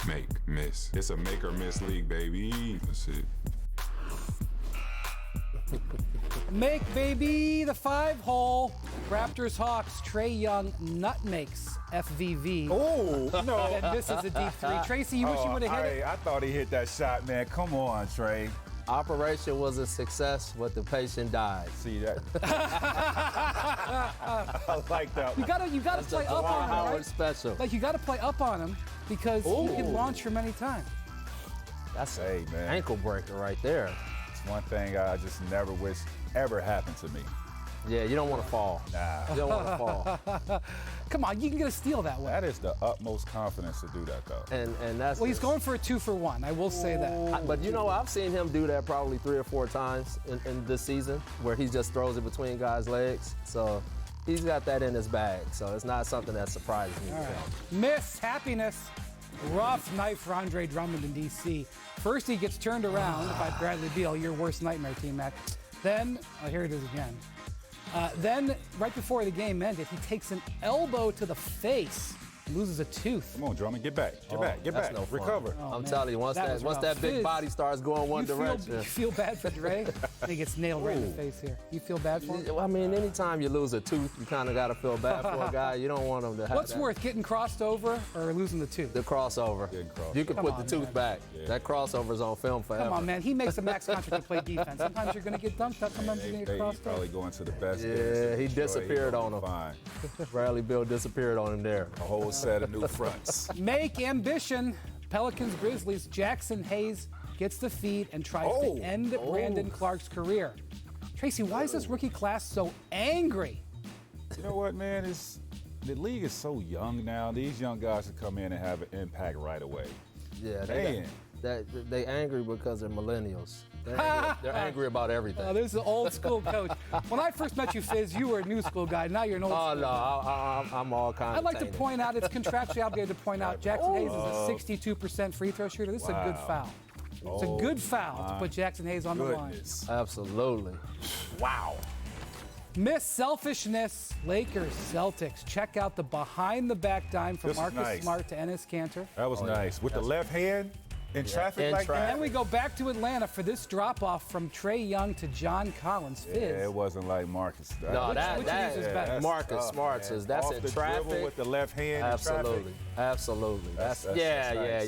Make, miss. It's a make or miss league, baby. That's it. Make, baby, the 5-hole. Raptors Hawks, Trae Young nutmakes FVV. Oh, no. And misses a deep three. Tracy, you wish you would have hit it? I thought he hit that shot, man. Come on, Trae. Operation was a success, but the patient died. See that? I like that one. You gotta play up on him, Howard right? special. Like, you gotta play up on him because he can launch from any time. That's Hey, an man. ankle breaker right there. It's one thing I just never wish ever happened to me. Yeah, you don't want to fall. Nah. You don't want to fall. Come on, you can get a steal that way. That is the utmost confidence to do that, though. And that's Well, he's going for a 2-for-1. I will say that. But you know, I've seen him do that probably 3 or 4 times in this season, where he just throws it between guys' legs. So he's got that in his bag. So it's not something that surprises me. All right. Miss happiness. Rough night for Andre Drummond in D.C. First, he gets turned around by Bradley Beal, your worst nightmare team, Mac. Then, here it is again. Then, right before the game ended, he takes an elbow to the face, loses a tooth. Come on, Drummond, get back. Get back. that's no fun. Recover. I'm telling you, once was rough. that big Fizz, body starts going one you direction. feel bad for Dre? And he gets nailed right in the face here. You feel bad for him? Well, I mean, anytime you lose a tooth, you kind of got to feel bad for a guy. You don't want him to have What's that. worse, getting crossed over or losing the tooth? The crossover. Getting crossed You can over. put Come the on, tooth man. back. That crossover's on film forever. Come on, man. He makes a max contract to play defense. Sometimes you're going to get dunked on. Sometimes you're going to get crossed over. probably going to the best Yeah, games. he disappeared on him. Fine. Bradley Beal disappeared on him there. A whole set of new fronts. Make ambition. Pelicans Grizzlies. Jackson Hayes gets the feed and tries to end Brandon Clark's career. Tracy, why is this rookie class so angry? You know what, man? The league is so young now. These young guys can come in and have an impact right away. Yeah, Man. they angry because they're millennials. They're angry about everything. Oh, this is an old school coach. When I first met you, Fizz, you were a new school guy. Now you're an old Oh school no, guy. I'm all kinds. I'd like to point out, it's contractually obligated to point out, Jackson Hayes is a 62% free throw shooter. This is a good foul. It's a good foul to put Jackson Hayes on the line. Absolutely. Wow. Miss selfishness, Lakers, Celtics. Check out the behind-the-back dime from This is Marcus nice. Smart to Enes Kanter. That was nice. With the left hand in traffic In like traffic. that. Then we go back to Atlanta for this drop-off from Trae Young to John Collins. Fizz. Yeah, it wasn't like Marcus. No, which of these is better? that's Marcus tough, Smart man. says that's Off in the traffic. dribble with the left hand Absolutely, in traffic. absolutely. That's nice.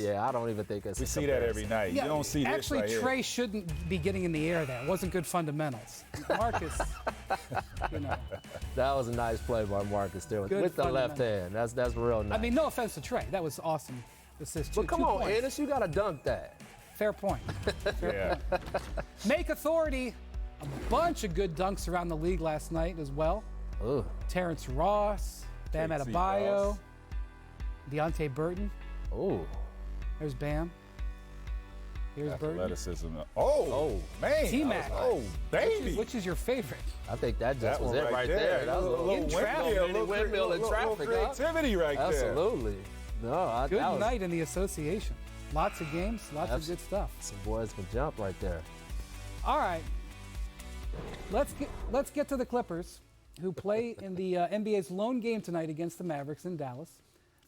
yeah. I don't even think it's. We see that every night. Yeah, you don't see actually, this right Trae here. shouldn't be getting in the air there. It wasn't good fundamentals. Marcus, That was a nice play by Marcus there Good with the left fundamental. hand. That's real nice. I mean, no offense to Trae. That was awesome assist. but come 2 on, points. Ennis, you gotta dunk that. Fair point. Yeah. Make authority. A bunch of good dunks around the league last night as well. Ugh. Terrence Ross, Bam Tracey Adebayo, Ross. Deontay Burton. Oh, There's Bam. Here's Burton. Athleticism. Oh, man. T-Mac. Oh, baby. Which is your favorite? I think that just That was one it right there. That was a little In traffic. windmill in traffic. Little creativity right there. Absolutely. No, Good that was, night in the association. Lots of games, lots of good stuff. Some boys can jump right there. All right. Let's get to the Clippers, who play in the NBA's lone game tonight against the Mavericks in Dallas.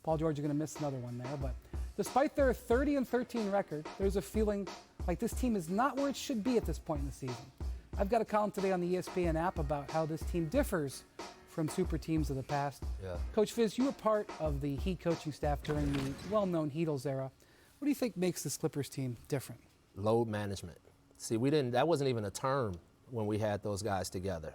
Paul George is going to miss another one there, but despite their 30-13 record, there's a feeling like this team is not where it should be at this point in the season. I've got a column today on the ESPN app about how this team differs from super teams of the past. Yeah. Coach Fizz, you were part of the Heat coaching staff during the well-known Heatles era. What do you think makes this Clippers team different? Load management. See, that wasn't even a term when we had those guys together.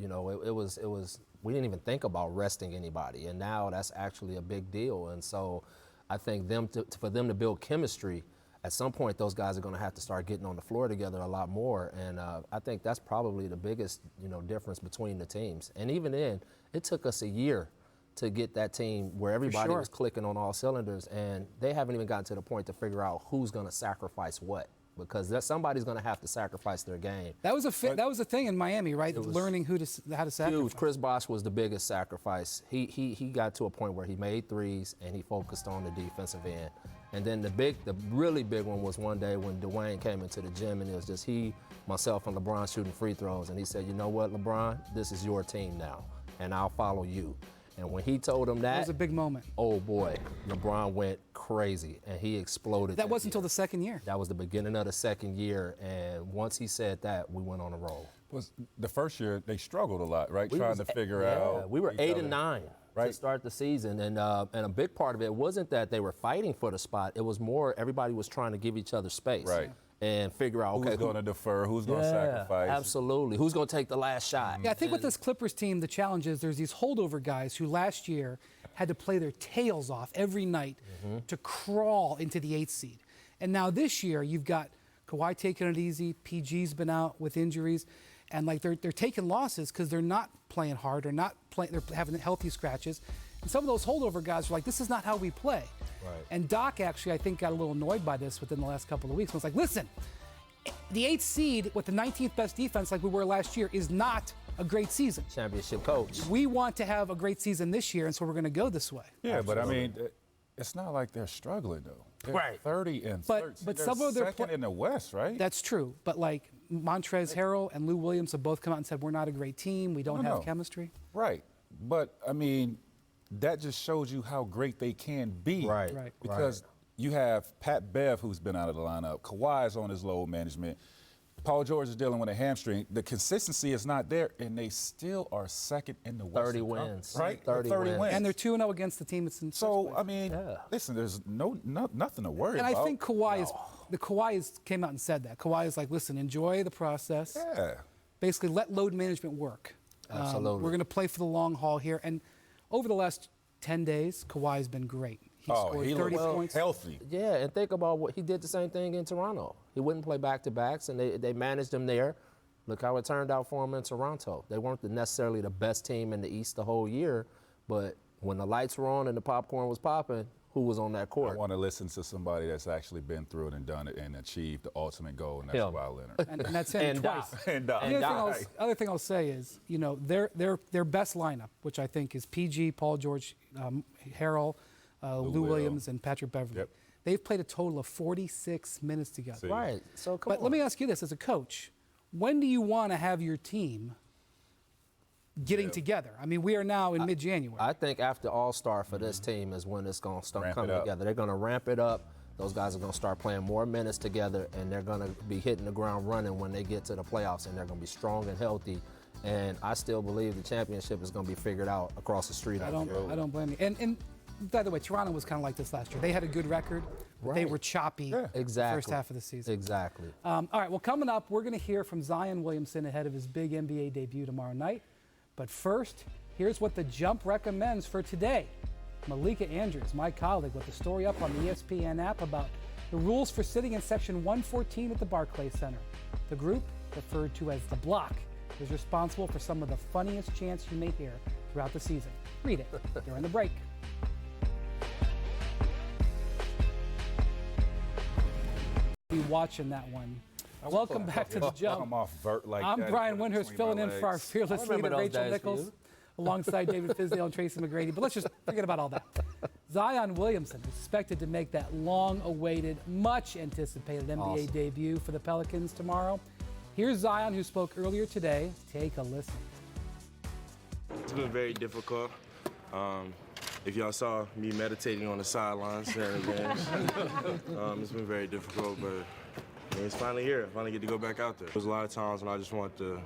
It was. We didn't even think about resting anybody, and now that's actually a big deal. And so, I think for them to build chemistry, at some point those guys are going to have to start getting on the floor together a lot more. And I think that's probably the biggest difference between the teams. And even then, it took us a year to get that team where everybody was clicking on all cylinders, and they haven't even gotten to the point to figure out who's going to sacrifice what, because somebody's going to have to sacrifice their game. That was a thing in Miami, right? Learning how to sacrifice. Huge. Chris Bosh was the biggest sacrifice. He got to a point where he made threes and he focused on the defensive end. And then the really big one was one day when Dwayne came into the gym, and it was just he, myself, and LeBron shooting free throws, and he said, "You know what, LeBron, this is your team now, and I'll follow you." And when he told him That was that, a big moment. oh boy, LeBron went crazy and he exploded. That wasn't until year. the second year. That was the beginning of the second year, and once he said that, we went on a roll. Was the first year they struggled a lot, right? We Trying was- to figure yeah, out. We were each 8 other. and 9 to Right. start the season, and a big part of it wasn't that they were fighting for the spot. It was more everybody was trying to give each other space, Right. and figure out Who's okay, going to defer? Who's going to sacrifice? absolutely, who's going to take the last shot? Yeah, I think with this Clippers team, the challenge is there's these holdover guys who last year had to play their tails off every night to crawl into the 8th seed. And now this year, you've got Kawhi taking it easy, PG's been out with injuries, and like they're taking losses because they're not playing hard, or not playing, they're having healthy scratches. And some of those holdover guys are like, this is not how we play. Right. And Doc actually, I think, got a little annoyed by this within the last couple of weeks. Was like, listen, the 8th seed with the 19th best defense like we were last year is not a great season. Championship coach. We want to have a great season this year, and so we're going to go this way. Yeah, but I mean, it's not like they're struggling though. They're Right. 30 and But- 13. but They're some of their second in the West, right? That's true. But like Montrezl Harrell and Lou Williams have both come out and said, we're not a great team. We don't have No. chemistry. Right. But I mean, that just shows you how great they can be. Right. Right. Because you have Pat Bev, who's been out of the lineup. Kawhi's on his load management. Paul George is dealing with a hamstring. The consistency is not there, and they still are second in the Western 30 Conference, wins. Right? 30 wins. And they're 2-0 against the team that's in first So, place. I mean, Yeah. listen, there's nothing to worry And about. I think Kawhi came out and said that. Kawhi is like, listen, enjoy the process. Yeah. Basically, let load management work. Absolutely. We're going to play for the long haul here. And over the last 10 days, Kawhi's been great. He scored he 30 looks points. healthy. Yeah, and think about what he did the same thing in Toronto. He wouldn't play back-to-backs, and they managed him there. Look how it turned out for him in Toronto. They weren't necessarily the best team in the East the whole year, but when the lights were on and the popcorn was popping, who was on that I court? want to listen to somebody that's actually been through it and done it and achieved the ultimate goal, and that's Him. Kawhi Leonard. And that's him And twice. Doc. And Doc. The other Doc. other thing I'll say is, you know, their best lineup, which I think is PG, Paul George, Harrell, Lou Will. Williams, and Patrick Beverly. Yep. They've played a total of 46 minutes together. See. Right. So come But on. let me ask you this, as a coach, when do you want to have your team getting together? I mean, we are now in mid-January. I think after All-Star for this team is when it's going to start Ramp coming it up. together. They're going to ramp it up. Those guys are going to start playing more minutes together, and they're going to be hitting the ground running when they get to the playoffs, and they're going to be strong and healthy. And I still believe the championship is going to be figured out across the street. I don't blame you. And by the way, Toronto was kind of like this last year. They had a good record. But They Right. were choppy Exactly. the first half of the season. Exactly. All right, well, coming up, we're going to hear from Zion Williamson ahead of his big NBA debut tomorrow night. But first, here's what the Jump recommends for today. Malika Andrews, my colleague, with the story up on the ESPN app about the rules for sitting in section 114 at the Barclays Center. The group, referred to as the Block, is responsible for some of the funniest chants you may hear throughout the season. Read it during the break. Be watching that one. Welcome back to the Jump. Come off vert like I'm that, Brian put it Windhurst, between filling my in for our legs. fearless I remember leader, those Rachel days for Nichols, you. alongside David Fisdale and Tracy McGrady. But let's just forget about all that. Zion Williamson is expected to make that long-awaited, much-anticipated NBA Awesome. debut for the Pelicans tomorrow. Here's Zion, who spoke earlier today. Take a listen. It's been very difficult. If y'all saw me meditating on the sidelines during the games, it's been very difficult, but I mean, it's finally here. I finally get to go back out there. There's a lot of times when I just want to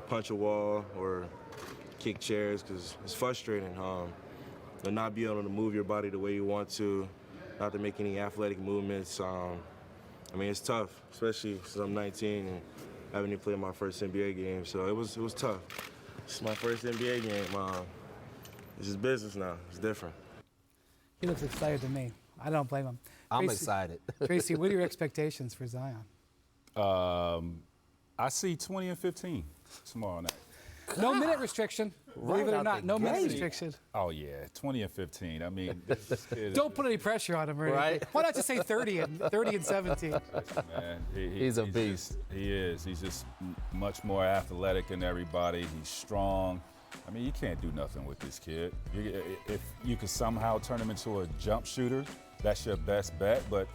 punch a wall or kick chairs because it's frustrating to not be able to move your body the way you want to, not to make any athletic movements. I mean, it's tough, especially since I'm 19 and having to play my first NBA game. So it was tough. This is my first NBA game. This is business now. It's different. He looks excited to me. I don't blame him. I'm Tracy- excited. Tracy, what are your expectations for Zion? I see 20 and 15 tomorrow night. No minute restriction. Believe it or out not, the no minute gate. restriction. Oh yeah, 20 and 15. I mean, this kid is Don't put any pressure on him, Right. Why not just say 30 and 17? man. He's a beast. He is. He's just much more athletic than everybody. He's strong. I mean, you can't do nothing with this kid. If you could somehow turn him into a jump shooter, that's your best bet. But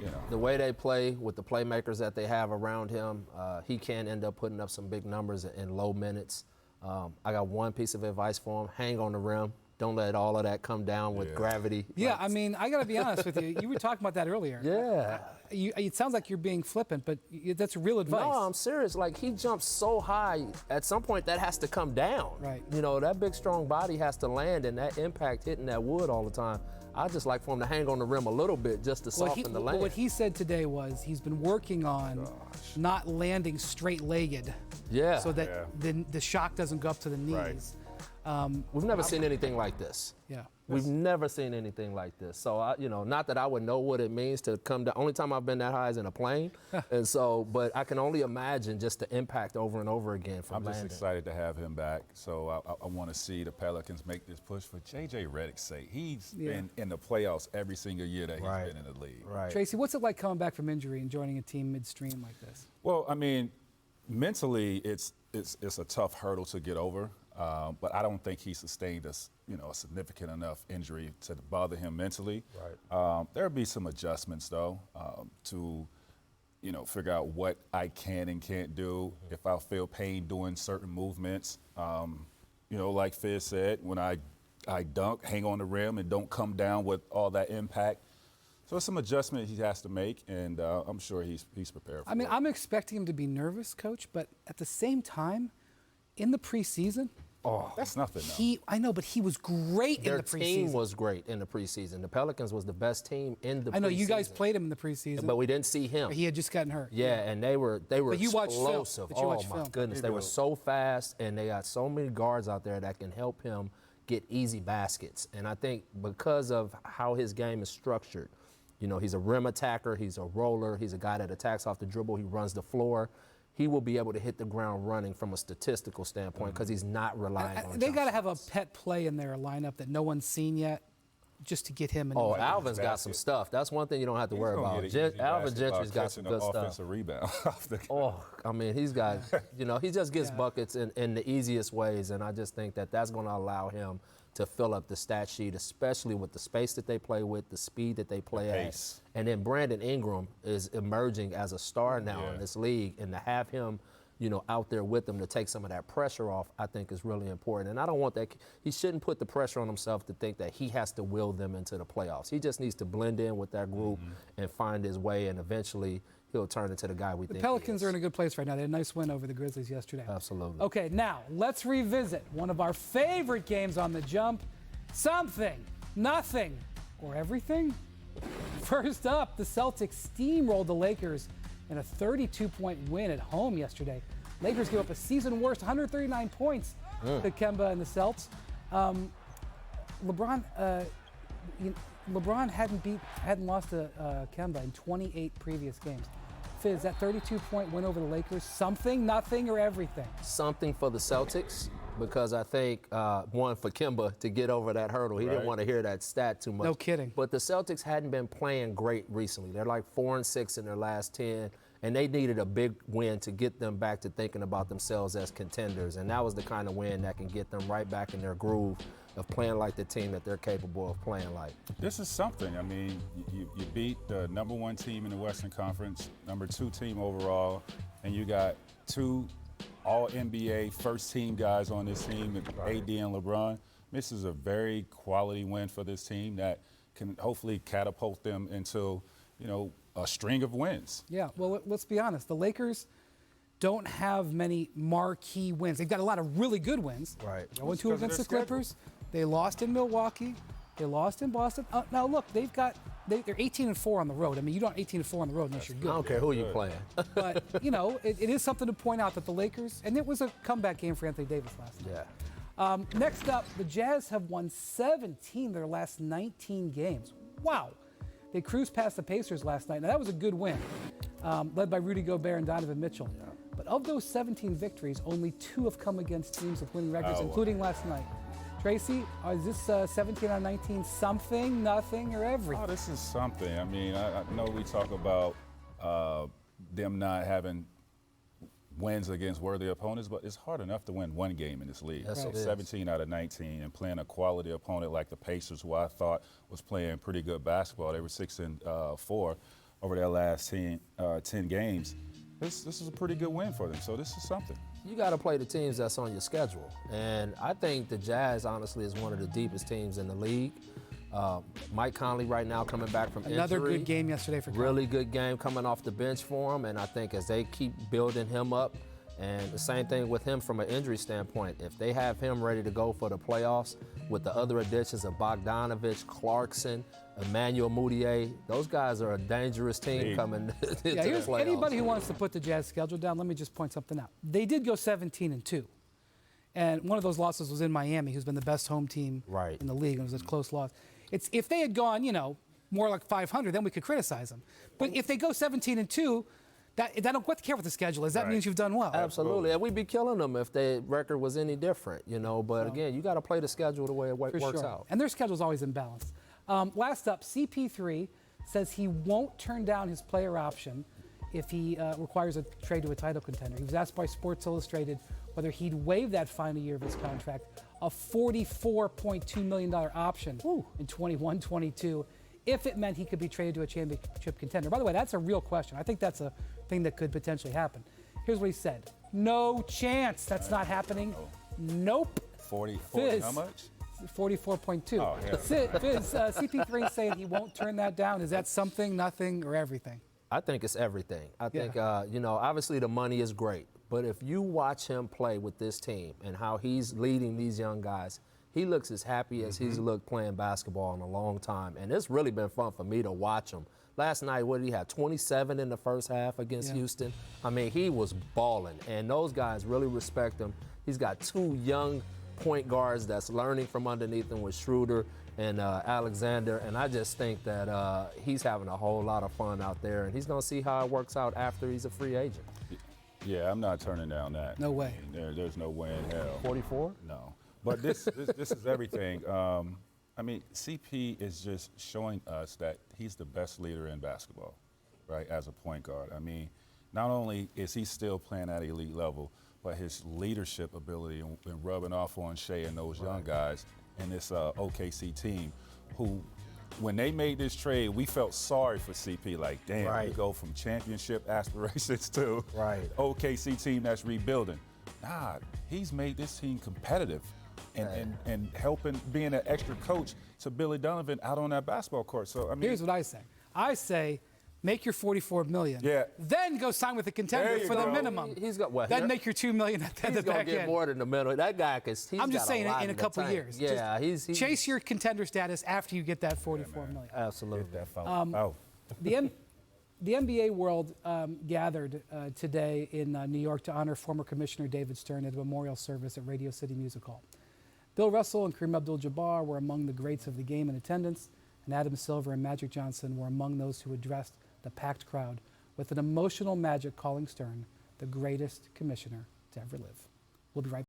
you know, The way they play with the playmakers that they have around him, he can end up putting up some big numbers in low minutes. I got one piece of advice for him: hang on the rim. Don't let all of that come down with gravity. Yeah, I mean, I got to be honest with you. You were talking about that earlier. Yeah. It sounds like you're being flippant, but that's real advice. No, I'm serious. Like, he jumps so high, at some point that has to come down. Right. You know, that big, strong body has to land, and that impact hitting that wood all the time. I just like for him to hang on the rim a little bit just to soften the land. What he said today was he's been working on not landing straight-legged. Yeah. So that the shock doesn't go up to the knees. Right. We've never seen anything like this. Yeah. We've never seen anything like this. So, not that I would know what it means to come down. Only time I've been that high is in a plane. And so, but I can only imagine just the impact over and over again from landing. I'm just excited to have him back. So I want to see the Pelicans make this push for J.J. Redick's sake. He's been in the playoffs every single year that he's been in the league. Right. Tracy, what's it like coming back from injury and joining a team midstream like this? Well, I mean, mentally, it's a tough hurdle to get over. But I don't think he sustained a significant enough injury to bother him mentally. Right. There'll be some adjustments though to figure out what I can and can't do. If I feel pain doing certain movements, like Fizz said, when I dunk, hang on the rim and don't come down with all that impact. So there's some adjustment he has to make, and I'm sure he's prepared for it. I mean, I'm expecting him to be nervous, Coach, but at the same time, in the preseason, that's nothing, though. I know, but he was great in the preseason. Their team was great in the preseason. The Pelicans was the best team in the preseason. I know you guys played him in the preseason, but we didn't see him. He had just gotten hurt. Yeah, and they were But you watched film. explosive. But you Oh watched my film. goodness, they were so fast, and they got so many guards out there that can help him get easy baskets. And I think because of how his game is structured, he's a rim attacker, he's a roller, he's a guy that attacks off the dribble, he runs the floor. He will be able to hit the ground running from a statistical standpoint because he's not relying on They got to jump have a shots. pet play in their lineup that no one's seen yet, just to get him in. Oh, the Alvin's got some stuff. That's one thing you don't have to worry about. Alvin Gentry's got some good stuff. Offensive rebound. I mean, he's got, he just gets buckets in the easiest ways, and I just think that that's going to allow him to fill up the stat sheet, especially with the space that they play with, the speed that they play at. And then Brandon Ingram is emerging as a star now in this league, and to have him, out there with them to take some of that pressure off, I think is really important. And I don't want that. He shouldn't put the pressure on himself to think that he has to will them into the playoffs. He just needs to blend in with that group and find his way, and eventually he'll turn into the guy we think he is. The Pelicans are in a good place right now. They had a nice win over the Grizzlies yesterday. Absolutely. Okay, now let's revisit one of our favorite games on the jump. Something, nothing, or everything? First up, the Celtics steamrolled the Lakers in a 32-point win at home yesterday. Lakers gave up a season-worst 139 points to Kemba and the Celts. LeBron hadn't lost to Kemba in 28 previous games. Fizz, that 32-point win over the Lakers, something, nothing, or everything? Something for the Celtics, because I think, one, for Kemba to get over that hurdle. He didn't want to hear that stat too much. No kidding. But the Celtics hadn't been playing great recently. They're like 4-6 in their last 10, and they needed a big win to get them back to thinking about themselves as contenders. And that was the kind of win that can get them right back in their groove of playing like the team that they're capable of playing like. This is something. I mean, you beat the number 1 team in the Western Conference, number 2 team overall, and you got 2 All-NBA first-team guys on this team, AD and LeBron. This is a very quality win for this team that can hopefully catapult them into, a string of wins. Yeah, well, let's be honest. The Lakers don't have many marquee wins. They've got a lot of really good wins. Right. 0-2 against the Clippers. They lost in Milwaukee. They lost in Boston. Now, look, they're 18-4 on the road. I mean, you don't 18-4 on the road unless you're good. I don't care who you're playing. But, it is something to point out that the Lakers, and it was a comeback game for Anthony Davis last night. Yeah. Next up, the Jazz have won 17 of their last 19 games. Wow. They cruised past the Pacers last night. Now, that was a good win, led by Rudy Gobert and Donovan Mitchell. Yeah. But of those 17 victories, only 2 have come against teams with winning records, including last night. Tracy, is this 17 out of 19 something, nothing, or everything? Oh, this is something. I mean, I know we talk about them not having wins against worthy opponents, but it's hard enough to win one game in this league. Yes, it is. 17 out of 19, and playing a quality opponent like the Pacers, who I thought was playing pretty good basketball. They were 6-4 over their last 10 games. This is a pretty good win for them, so this is something. you got to play the teams that's on your schedule. And I think the Jazz, honestly, is one of the deepest teams in the league. Mike Conley right now coming back from Another injury. good game yesterday for Conley. Really good game coming off the bench for him. And I think as they keep building him up, and the same thing with him from an injury standpoint, if they have him ready to go for the playoffs with the other additions of Bogdanovich, Clarkson, Emmanuel Mudiay, those guys are a dangerous team coming into the playoffs. Anybody who wants to put the Jazz schedule down, let me just point something out. They did go 17-2. And one of those losses was in Miami, who's been the best home team in the league. It was a close loss. If they had gone, more like 500, then we could criticize them. But if they go 17-2, I don't care what the schedule is. That means you've done well. Absolutely. And we'd be killing them if their record was any different, But again, you got to play the schedule the way it works out. And their schedule's always imbalanced. Last up, CP3 says he won't turn down his player option if he requires a trade to a title contender. He was asked by Sports Illustrated whether he'd waive that final year of his contract, a $44.2 million option in 21-22, if it meant he could be traded to a championship contender. By the way, that's a real question. I think that's a thing that could potentially happen. Here's what he said. No chance. That's not happening. Nope. 40 how much? 44.2. Oh, yeah. Fizz, CP3 saying he won't turn that down. Is that something, nothing, or everything? I think it's everything. I think, obviously the money is great, but if you watch him play with this team and how he's leading these young guys, he looks as happy as he's looked playing basketball in a long time. And it's really been fun for me to watch him. Last night, what did he have, 27 in the first half against Houston? I mean, he was balling, and those guys really respect him. He's got two young point guards that's learning from underneath him with Schroeder and Alexander, and I just think that he's having a whole lot of fun out there, and he's going to see how it works out after he's a free agent. Yeah, I'm not turning down that. No way. There's no way in hell. 44? No. But this is everything. I mean, CP is just showing us that he's the best leader in basketball, right, as a point guard. I mean, not only is he still playing at elite level, but his leadership ability and rubbing off on Shea and those young guys in this OKC team who, when they made this trade, we felt sorry for CP. Like, damn, we go from championship aspirations to OKC team that's rebuilding. Nah, he's made this team competitive and helping, being an extra coach to Billy Donovan out on that basketball court. So, I mean, here's what I say. I say, make your $44 million. Yeah. Then go sign with a contender for the minimum. He's got what? Then make your $2 million at the back end. He's gonna get more than the minimum. That guy, because he's I'm just saying, in a couple years. Yeah, he's chase your contender status after you get that $44 million. Absolutely. The NBA world gathered today in New York to honor former Commissioner David Stern at a memorial service at Radio City Music Hall. Bill Russell and Kareem Abdul-Jabbar were among the greats of the game in attendance, and Adam Silver and Magic Johnson were among those who addressed the packed crowd with an emotional Magic calling Stern the greatest commissioner to ever live. We'll be right back.